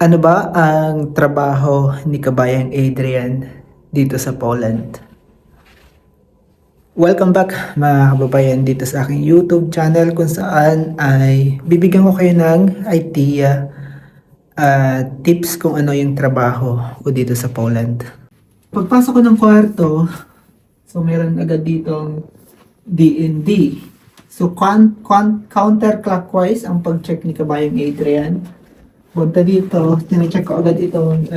Ano ba ang trabaho ni Kabayang Adrian dito sa Poland? Welcome back mga kababayan dito sa aking YouTube channel kung saan ay bibigyan ko kayo ng idea at tips kung ano yung trabaho ko dito sa Poland. Pagpasok ko ng kwarto, so meron agad ditong D&D. So counterclockwise ang pag-check ni Kabayang Adrian. Punta dito, tine-check ko agad itong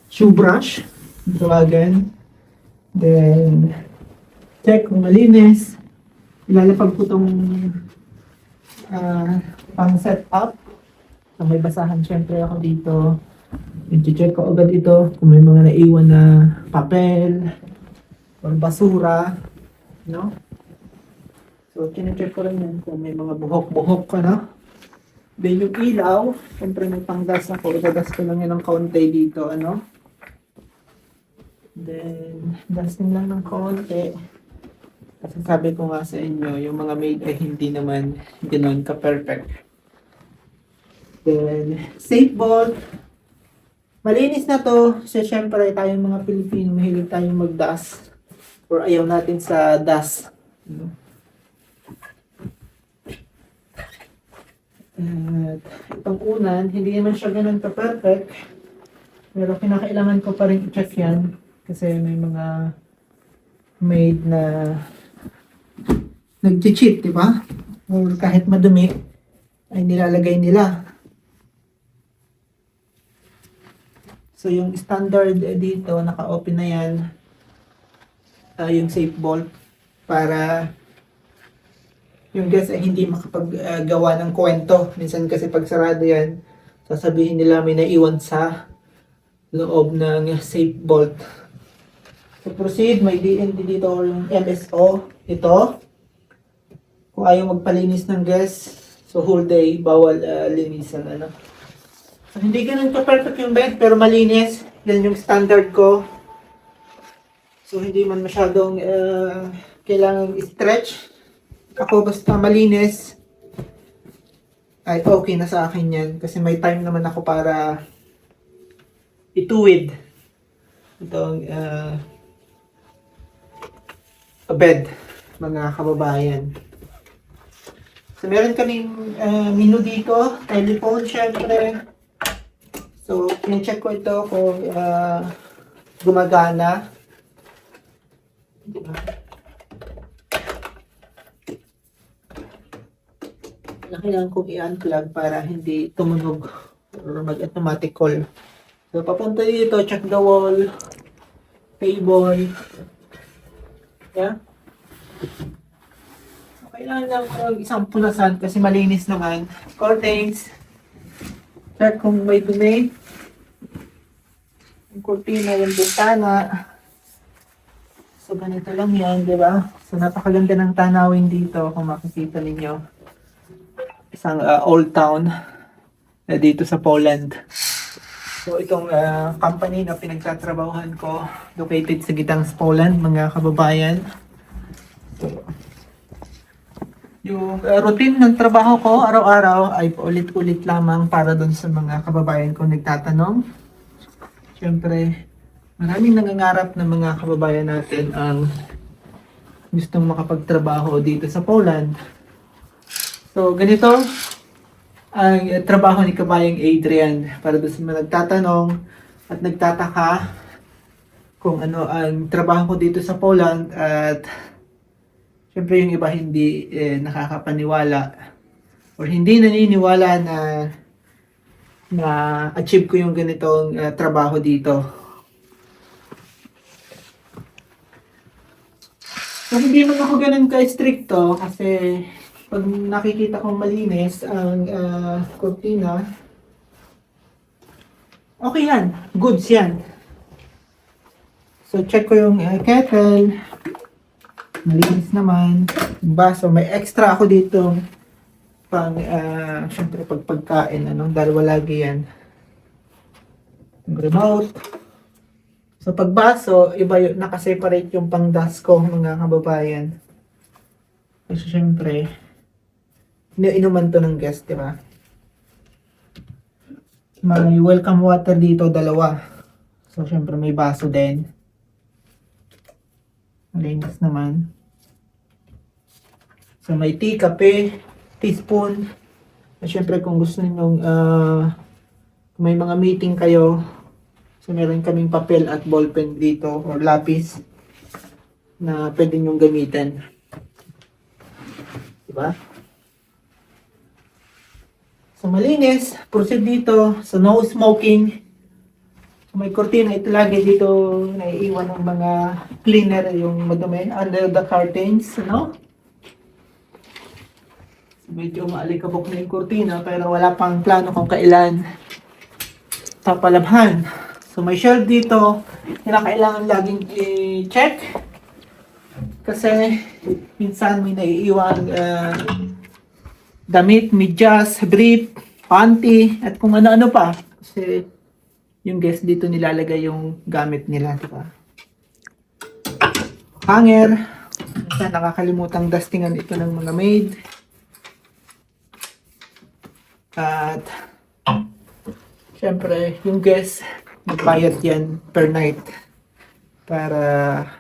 shoe brush, tawagan. Then, check kung malinis. Ilalapag ko itong pang set up. So, may basahan syempre ako dito. I-check ko agad ito kung may mga naiwan na papel or basura. No? So, tine-check ko rin yan kung may mga buhok-buhok ka na. Then yung ilaw, syempre may panggas ako. Igagas ko lang yan ng kaunti dito, ano. Then, dustin lang ng kaunti. Kasi sabi ko nga sa inyo, yung mga maid ay hindi naman ganoon ka-perfect. Then, safe bolt. Malinis na to. Kasi syempre tayong mga Pilipino, mahilig tayong mag-dust. Or ayaw natin sa dust. At itong unan, hindi naman siya ganun ka-perfect. Pero kinakailangan ko pa rin i-check yan. Kasi may mga maid na nag-cheat, di ba? Or kahit madumi, ay nilalagay nila. So yung standard dito, naka-open na yan. Yung safe bolt para yung guest ay hindi makapaggawa ng kwento. Minsan kasi pag sarado yan, sasabihin nila may naiwan sa loob ng safe bolt. So proceed, may DND dito or yung MSO. Ito. Kung ayaw magpalinis ng guest, so whole day, bawal linisan. Ano? So hindi ganun ka-perfect yung bed, pero malinis. Yan yung standard ko. So hindi man masyadong kailangang stretch. Ako basta malinis ay okay na sa akin yan kasi may time naman ako para ituwid itong bed, mga kababayan. So meron kaming menu dito, telephone syempre. So pin-check ko ito kung gumagana. Diba? Kailangan kong i-unplug para hindi tumunog or mag-automatic call. So, papunta dito, check the wall, table. Yeah? So, kailangan lang ko isang punasan kasi malinis naman. Curtains. Check kung may dumi. Yung kurtina, yung bintana. So, ganito lang yan, di ba? So, napakaganda ng tanawin dito kung makikita ninyo. Isang old town dito sa Poland. So itong company na pinagtatrabahuhan ko located sa Gdansk, Poland, mga kababayan. So, yung routine ng trabaho ko araw-araw ay paulit-ulit lamang para doon sa mga kababayan ko nagtatanong. Siyempre, maraming nangangarap na mga kababayan natin ang gustong makapagtrabaho dito sa Poland. So, ganito ang trabaho ni Kabayang Adrian para doon sa mga nagtatanong at nagtataka kung ano ang trabaho ko dito sa Poland at syempre yung iba hindi nakakapaniwala or hindi naniniwala na achieve ko yung ganitong trabaho dito. So, hindi man ako ganun ka-stricto kasi pag nakikita kong malinis ang kurtina, okay yan. Goods yan. So, check ko yung kettle. Malinis naman. Yung baso. May extra ako dito pang, syempre, pagkain. Ano? Dalawa lagi yan. Yung remote. So, pag baso, iba yun. Nakaseparate yung pang dust ko, mga kababayan. Kasi syempre, inuman to ng guest, di ba? May welcome water dito, dalawa. So, syempre may baso din. Malinis naman. So, may tea, kape, teaspoon. At syempre kung gusto niyo may mga meeting kayo, so meron kaming papel at ballpen dito or lapis na pwede nyong gamitin. Diba? So malinis, proceed dito. So no smoking. So may kurtina, ito lagi dito naiiwan ng mga cleaner yung madumi under the curtains, no? So medyo maalikabok na yung kurtina pero wala pang plano kung kailan papalabhan. So may shelf dito, kailangan laging i-check kasi minsan may naiiwan damit, medyas, brief, panty, at kung ano-ano pa. Kasi yung guest dito nilalagay yung gamit nila, diba? Hanger. Minsan nakakalimutang dustingan ito ng mga maid. At syempre, yung guest, magbayad yan per night para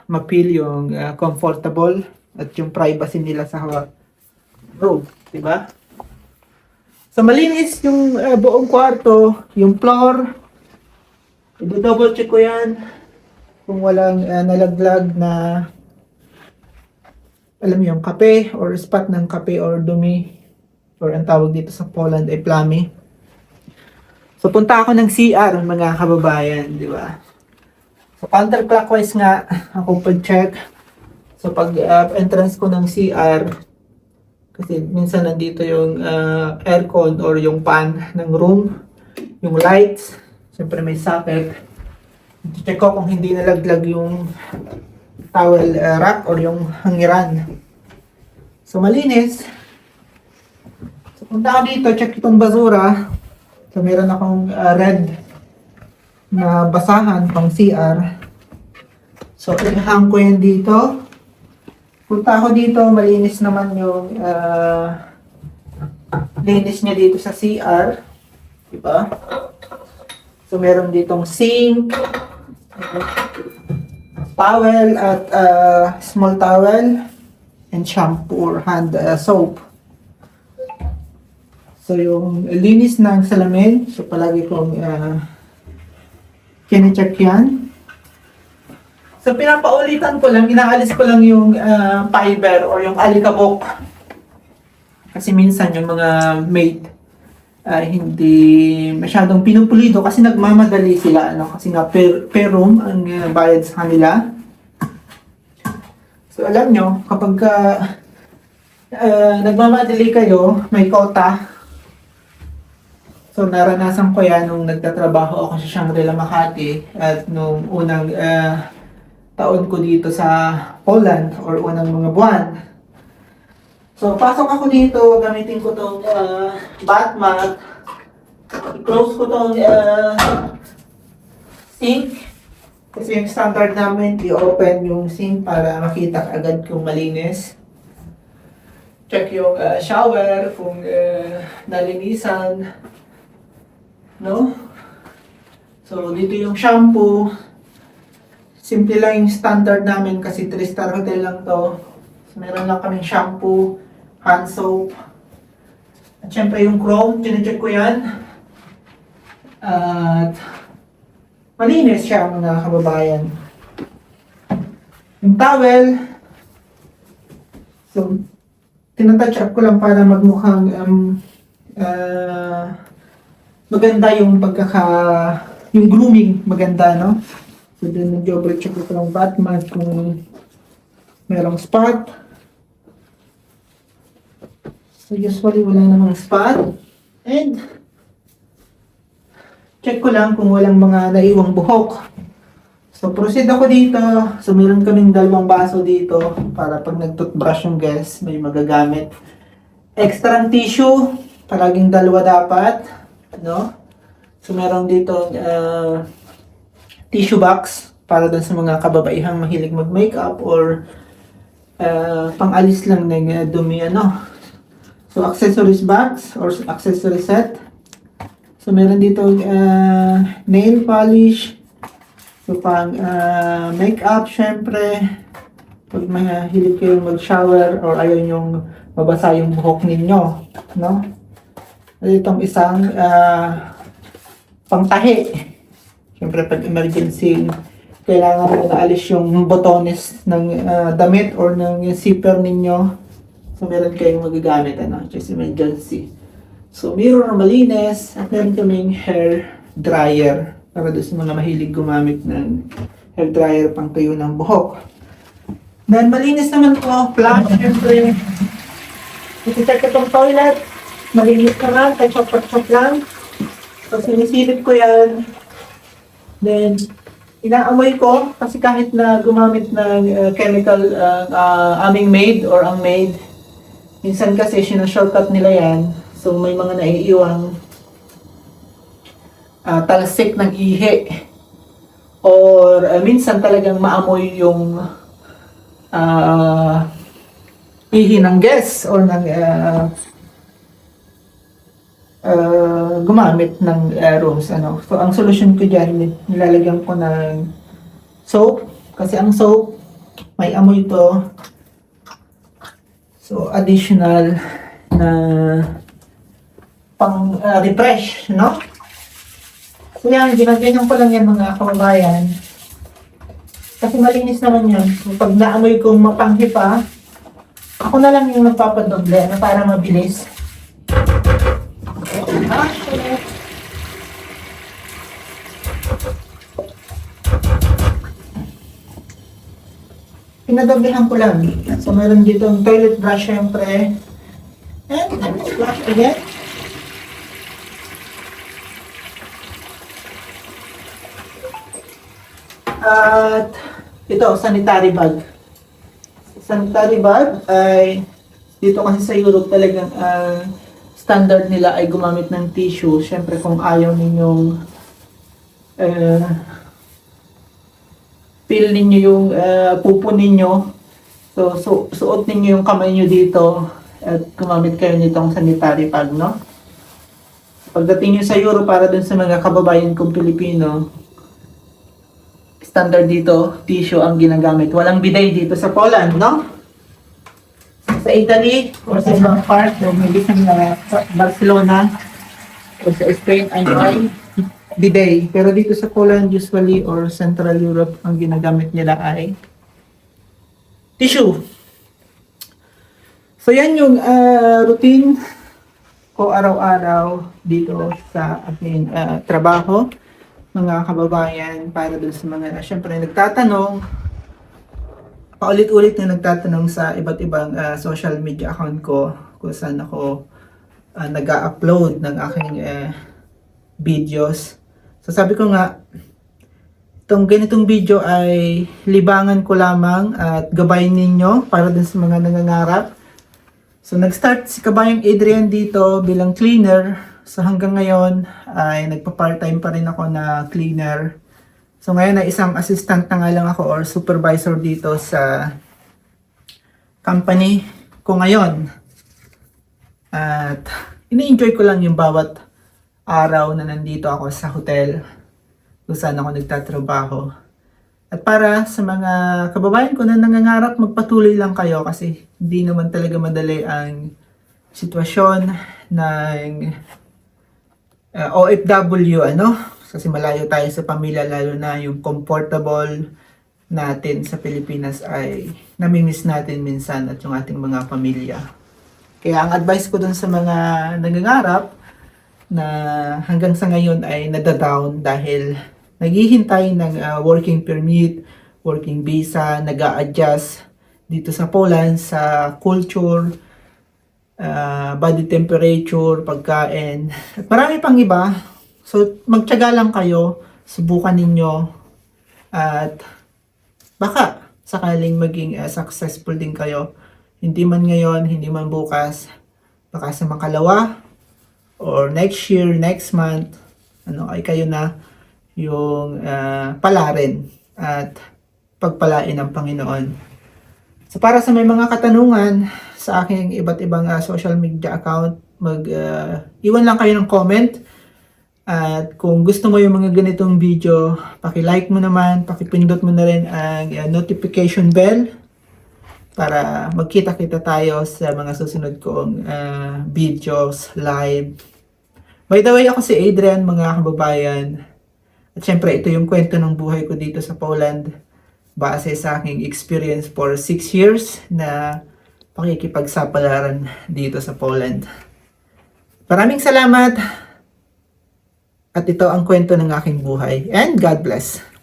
ma-feel yung comfortable at yung privacy nila sa room, diba? So malinis yung buong kwarto, yung floor. I-double check ko yan kung walang nalaglag na alam mo yung kape or spot ng kape or dumi or ang tawag dito sa Poland ay plami. So punta ako ng CR mga kababayan, di ba? So counterclockwise nga ako pag-check. So pag entrance ko ng CR, kasi minsan nandito yung aircon or yung fan ng room, yung lights, siyempre may socket. Check ko kung hindi nalaglag yung towel rack or yung hangiran. So malinis. So punta ako dito, check itong basura. So meron akong red na basahan pang CR. So ihang ko yan dito. Punta ako dito, malinis naman yung linis niya dito sa CR. Diba? So meron ditong sink, towel at small towel, and shampoo or hand soap. So yung linis ng salamin, so palagi kong kine-check yan. So pinapaulitan ko lang, inaalis ko lang yung fiber or yung alikabok. Kasi minsan yung mga maid hindi masyadong pinupulido kasi nagmamadali sila, ano? Kasi nga per room ang bayad sa kanila. So alam nyo, kapag nagmamadali kayo, may quota. So naranasan ko yan nung nagtatrabaho ako sa Shangri-La Makati at nung unang taon ko dito sa Poland or unang mga buwan. So pasok ako dito, gamitin ko tong bath mat. I-close ko tong sink. Kasi yung standard namin, i-open yung sink para makita agad kung malinis. Check yung shower kung nalinisan. No? So dito yung shampoo. Simple lang yung standard namin kasi 3-star hotel lang to. So, meron lang kaming shampoo, hand soap. At syempre yung chrome, chinecheck ko yan. At malinis siya mga kababayan. Yung towel, so tinatouch up ko lang para magmukhang maganda yung yung grooming maganda, no? So then nag-double check ko ng Batman kung merong spot. So usually wala namang spot. And check ko lang kung walang mga naiwang buhok. So proceed ako dito. So meron kaming 2 baso dito para pag nag-toothbrush yung guest may magagamit. Extra tissue, palaging 2 dapat, no? So meron dito tissue box para dun sa mga kababaihang mahilig mag-makeup or pang-alis lang ng dumi, ano. So accessories box or accessory set. So So meron dito nail polish. So pang makeup, syempre. Pag mahilig kayong mag-shower or ayaw nyong mabasa yung buhok ninyo, no? At itong isang pangtahi. Syempre pag emergency, kailangan mo naalis yung botones ng damit or ng zipper ninyo. So meron kayong magagamit, just emergency. So mirror na malinis at meron kaming hair dryer para doon sa mga mahilig gumamit ng hair dryer pang tuyo ng buhok. Then malinis naman to, flush, syempre. Iti-check itong toilet, malinis naman, kachop-chop lang. So sinisilip ko yan. Then inaamoy ko kasi kahit na gumamit ng chemical aming maid or ang maid, minsan kasi shortcut nila yan. So may mga naiiwang talsik ng ihi or minsan talagang maamoy yung ihi ng guest or ng gumamit ng rooms. So ang solution ko dyan, nilalagyan ko ng soap kasi ang soap may amoy to. So additional na pang refresh, no? So yan, ginaganyan ko lang yan mga kababayan. Kasi malinis naman yan. So, pag naamoy kong mapanghi pa, ako na lang yung magpapadoble na para mabilis. Pinadoblehan ko lang. So meron dito ang toilet brush syempre. And flush again. At ito, sanitary bag. Sanitary bag ay dito kasi sa Europe talagang standard nila ay gumamit ng tissue. Siyempre kung ayaw ninyong feel ninyo yung pupo ninyo, so suot ninyo yung kamay nyo dito at gumamit kayo nitong sanitary bag, no? Pagdating nyo sa Europe para dun sa mga kababayan kong Pilipino, standard dito, tissue ang ginagamit. Walang bidet dito sa Poland, no? Sa Italy, or sa ibang part, o maybe sa Barcelona, o sa Spain, ay may bidet. Pero dito sa Poland, usually, or Central Europe, ang ginagamit nila ay tissue. So, yan yung routine ko araw-araw dito sa aking trabaho, mga kababayan, para dun sa mga syempre nagtatanong, paulit-ulit na nagtatanong sa iba't ibang social media account ko kung saan ako nag-upload ng aking videos. So sabi ko nga, itong ganitong video ay libangan ko lamang at gabayin ninyo para dun sa mga nangangarap. So nag-start si Kabayang Adrian dito bilang cleaner. So hanggang ngayon ay nagpa-part-time pa rin ako na cleaner. So ngayon ay isang assistant na nga lang ako or supervisor dito sa company ko ngayon. At ini-enjoy ko lang yung bawat araw na nandito ako sa hotel kung saan ako nagtatrabaho. At para sa mga kababayan ko na nangangarap, magpatuloy lang kayo kasi hindi naman talaga madali ang sitwasyon ng OFW, kasi malayo tayo sa pamilya, lalo na yung comfortable natin sa Pilipinas ay namimiss natin minsan at yung ating mga pamilya. Kaya ang advice ko dun sa mga nangangarap na hanggang sa ngayon ay nadadown dahil naghihintay ng working permit, working visa, nag-a-adjust dito sa Poland sa culture, body temperature, pagkain, at marami pang iba. So, magtiyaga lang kayo, subukan ninyo, at baka sakaling maging successful din kayo. Hindi man ngayon, hindi man bukas, baka sa makalawa, or next year, next month, ay kayo na yung palarin at pagpalain ng Panginoon. So, para sa may mga katanungan sa aking iba't ibang social media account, iwan lang kayo ng comment At kung gusto mo yung mga ganitong video, paki-like mo naman, paki-pindot mo na rin ang notification bell para magkita-kita tayo sa mga susunod kong videos, live. By the way, ako si Adrian, mga kababayan. At syempre, ito yung kwento ng buhay ko dito sa Poland base sa aking experience for 6 years na pakikipagsapalaran dito sa Poland. Maraming salamat! At ito ang kwento ng aking buhay. And God bless!